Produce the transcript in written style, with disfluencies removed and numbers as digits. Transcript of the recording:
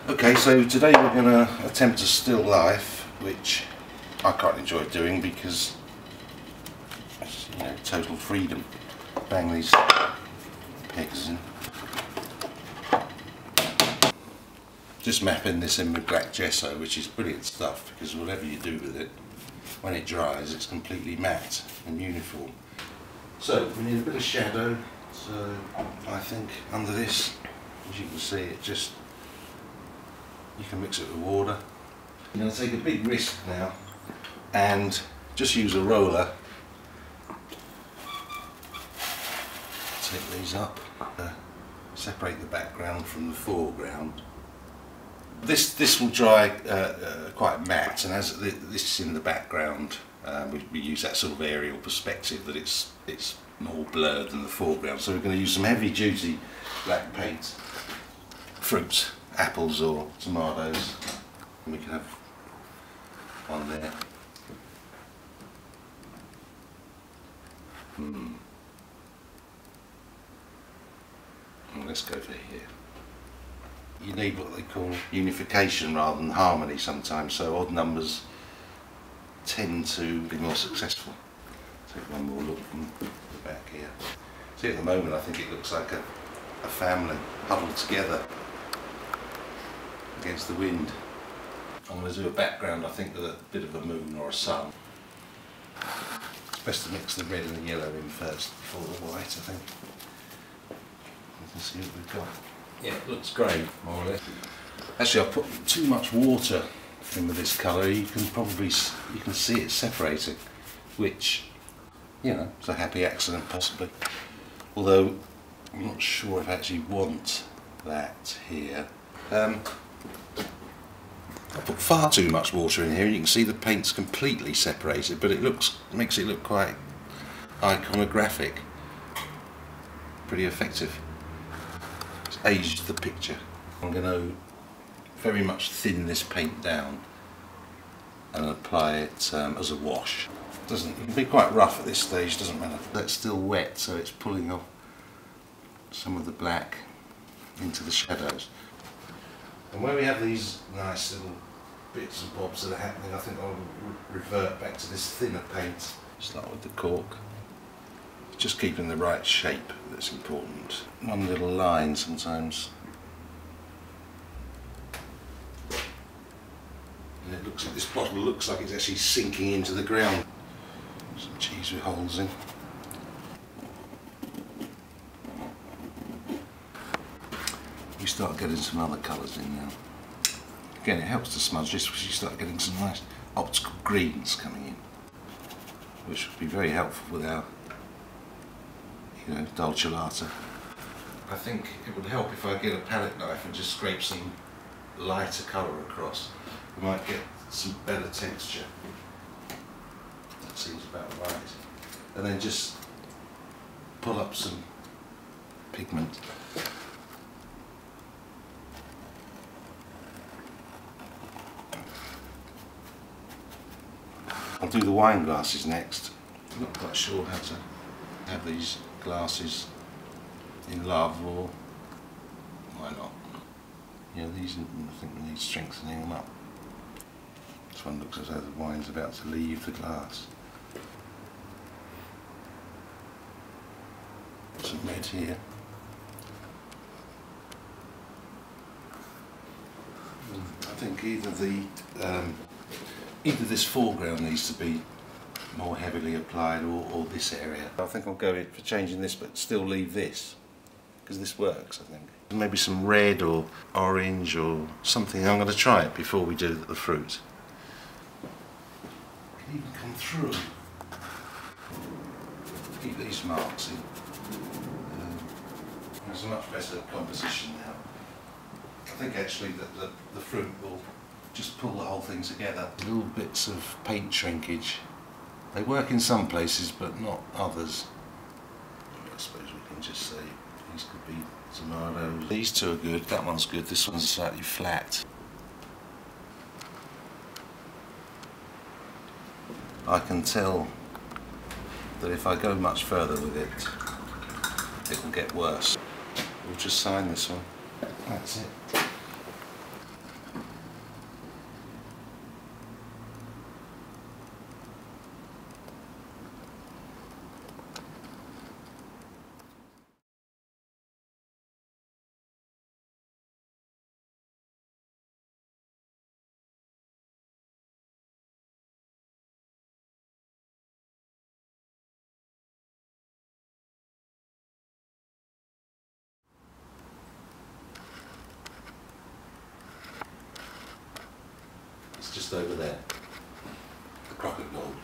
Okay, so today we're going to attempt a still life, which I quite enjoy doing because it's, you know, total freedom. Bang these pegs in. Just mapping this in with black gesso, which is brilliant stuff because whatever you do with it, when it dries it's completely matte and uniform. So we need a bit of shadow, so I think under this, as you can see, you can mix it with water. I'm going to take a big risk now and just use a roller. Take these up, separate the background from the foreground. This will dry quite matte, and as this is in the background, we use that sort of aerial perspective that it's more blurred than the foreground. So we're going to use some heavy duty black paint, fruits, apples or tomatoes, and we can have one there. And let's go for here. You need what they call unification rather than harmony sometimes, so odd numbers tend to be more successful. Take one more look from the back here. See, at the moment I think it looks like a family huddled together against the wind. I'm going to do a background, I think, with a bit of a moon or a sun. It's best to mix the red and the yellow in first before the white, I think. You can see what we've got. Yeah, it looks great, more or less. Actually, I've put too much water in with this colour. You can see it separating, which, you know, it's a happy accident possibly. Although I'm not sure if I actually want that here. I put far too much water in here. You can see the paint's completely separated, but it makes it look quite iconographic. Pretty effective. It's aged the picture. I'm going to very much thin this paint down and apply it as a wash. It can be quite rough at this stage, doesn't matter. That's still wet, so it's pulling off some of the black into the shadows. And where we have these nice little bits and bobs that are happening, I think I'll revert back to this thinner paint. Start with the cork. Just keeping the right shape that's important. One little line sometimes. And it looks like this bottle looks like it's actually sinking into the ground. Some cheese with holes in. You start getting some other colours in now. Again, it helps to smudge this because you start getting some nice optical greens coming in, which would be very helpful with our, you know, dolciolata. I think it would help if I get a palette knife and just scrape some lighter colour across. We might get some better texture. That seems about right. And then just pull up some pigment. I'll do the wine glasses next. I'm not quite sure how to have these glasses in love, or why not? Yeah, these, I think we need strengthening them up. This one looks as though the wine's about to leave the glass. Some red here. I think either this foreground needs to be more heavily applied, or this area. I think I'll go in for changing this, but still leave this, because this works, I think. Maybe some red or orange or something. I'm going to try it before we do the fruit. It can even come through. Keep these marks in. There's a much better composition now. I think actually that the fruit will just pull the whole thing together. Little bits of paint shrinkage. They work in some places but not others. I suppose we can just say these could be tomatoes. These two are good, that one's good, this one's slightly flat. I can tell that if I go much further with it will get worse. We'll just sign this one. That's it. just over there. The crock of gold.